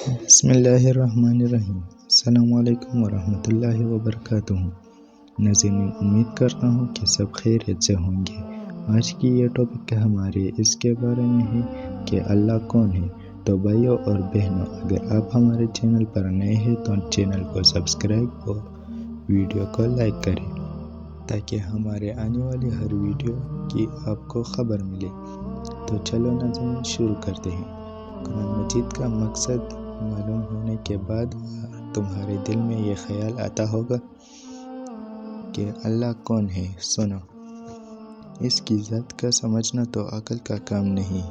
بسم اللہ الرحمن الرحیم۔ السلام علیکم ورحمۃ اللہ وبرکاتہ۔ ناظرین، امید کرتا ہوں کہ سب خیریت سے ہوں گے۔ آج کی یہ ٹاپک ہمارے اس کے بارے میں ہے کہ اللہ کون ہے۔ تو بھائیوں اور بہنوں، اگر آپ ہمارے چینل پر نئے ہیں تو چینل کو سبسکرائب اور ویڈیو کو لائک کریں تاکہ ہمارے آنے والی ہر ویڈیو کی آپ کو خبر ملے۔ تو چلو ناظرین، شروع کرتے ہیں۔ قرآن مجید کا مقصد معلوم ہونے کے بعد تمہارے دل میں یہ خیال آتا ہوگا کہ اللہ کون ہے۔ سنو، اس کی ذات کا سمجھنا تو عقل کا کام نہیں۔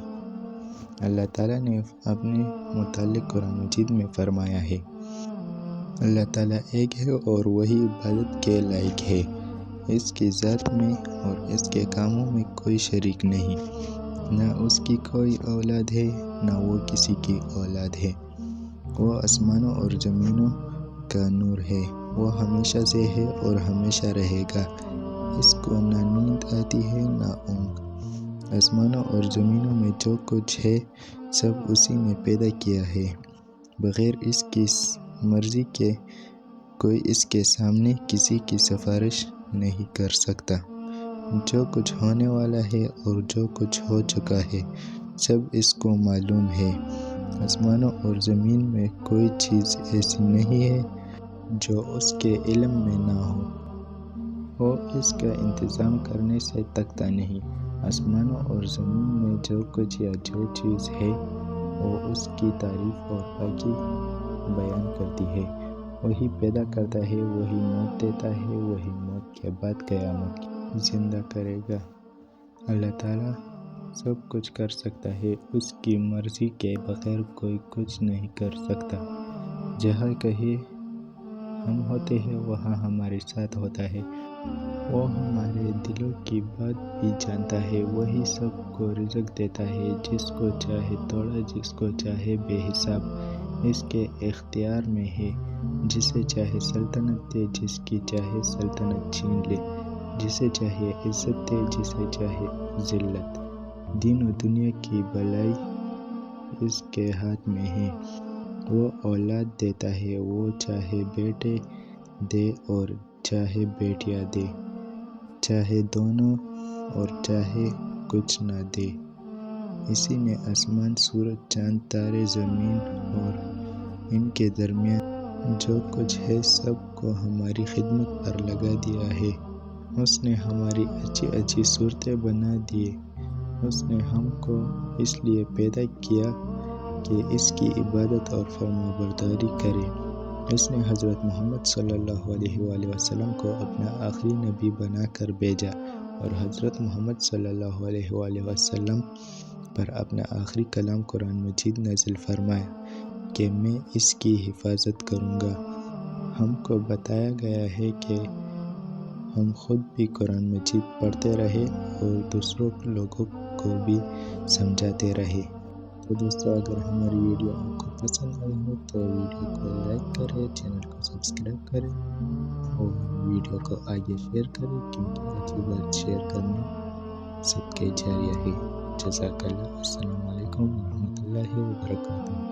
اللہ تعالیٰ نے اپنے متعلق قرآن مجید میں فرمایا ہے، اللہ تعالیٰ ایک ہے اور وہی عبادت کے لائق ہے۔ اس کی ذات میں اور اس کے کاموں میں کوئی شریک نہیں، نہ اس کی کوئی اولاد ہے نہ وہ کسی کی اولاد ہے۔ وہ آسمانوں اور زمینوں کا نور ہے، وہ ہمیشہ سے ہے اور ہمیشہ رہے گا۔ اس کو نہ نیند آتی ہے نہ اونگ۔ آسمانوں اور زمینوں میں جو کچھ ہے سب اسی نے پیدا کیا ہے، بغیر اس کی مرضی کے کوئی اس کے سامنے کسی کی سفارش نہیں کر سکتا۔ جو کچھ ہونے والا ہے اور جو کچھ ہو چکا ہے سب اس کو معلوم ہے۔ آسمانوں اور زمین میں کوئی چیز ایسی نہیں ہے جو اس کے علم میں نہ ہو۔ وہ اس کا انتظام کرنے سے تکتا نہیں۔ آسمانوں اور زمین میں جو کچھ یا جو چیز ہے وہ اس کی تعریف اور پاکی بیان کرتی ہے۔ وہی پیدا کرتا ہے، وہی موت دیتا ہے، وہی موت کے بعد قیامت کی زندہ کرے گا۔ اللہ تعالیٰ سب کچھ کر سکتا ہے، اس کی مرضی کے بغیر کوئی کچھ نہیں کر سکتا۔ جہاں کہیں ہم ہوتے ہیں وہاں ہمارے ساتھ ہوتا ہے۔ وہ ہمارے دلوں کی بات بھی جانتا ہے۔ وہی سب کو رزق دیتا ہے، جس کو چاہے توڑا، جس کو چاہے بے حساب اس کے اختیار میں ہے۔ جسے چاہے سلطنت دے، جس کی چاہے سلطنت چھین لے، جسے چاہے عزت دے، جسے چاہے ذلت۔ دین و دنیا کی بھلائی اس کے ہاتھ میں ہے۔ وہ اولاد دیتا ہے، وہ چاہے بیٹے دے اور چاہے بیٹیاں دے، چاہے دونوں اور چاہے کچھ نہ دے۔ اسی نے آسمان، سورج، چاند، تارے، زمین اور ان کے درمیان جو کچھ ہے سب کو ہماری خدمت پر لگا دیا ہے۔ اس نے ہماری اچھی اچھی صورتیں بنا دیے۔ اس نے ہم کو اس لیے پیدا کیا کہ اس کی عبادت اور فرمانبرداری کریں۔ اس نے حضرت محمد صلی اللہ علیہ وآلہ وسلم کو اپنا آخری نبی بنا کر بھیجا اور حضرت محمد صلی اللہ علیہ وآلہ وسلم پر اپنا آخری کلام قرآن مجید نازل فرمایا کہ میں اس کی حفاظت کروں گا۔ ہم کو بتایا گیا ہے کہ ہم خود بھی قرآن مجید پڑھتے رہیں اور دوسروں لوگوں کو بھی سمجھاتے رہیں۔ تو دوستو، اگر ہماری ویڈیو آپ کو پسند آئی ہو تو ویڈیو کو لائک کریں، چینل کو سبسکرائب کریں اور ویڈیو کو آگے شیئر کریں، کیونکہ اچھی بات شیئر کرنا صدقہ جاریہ ہے۔ جزاک اللہ۔ السلام علیکم ورحمۃ اللہ وبرکاتہ۔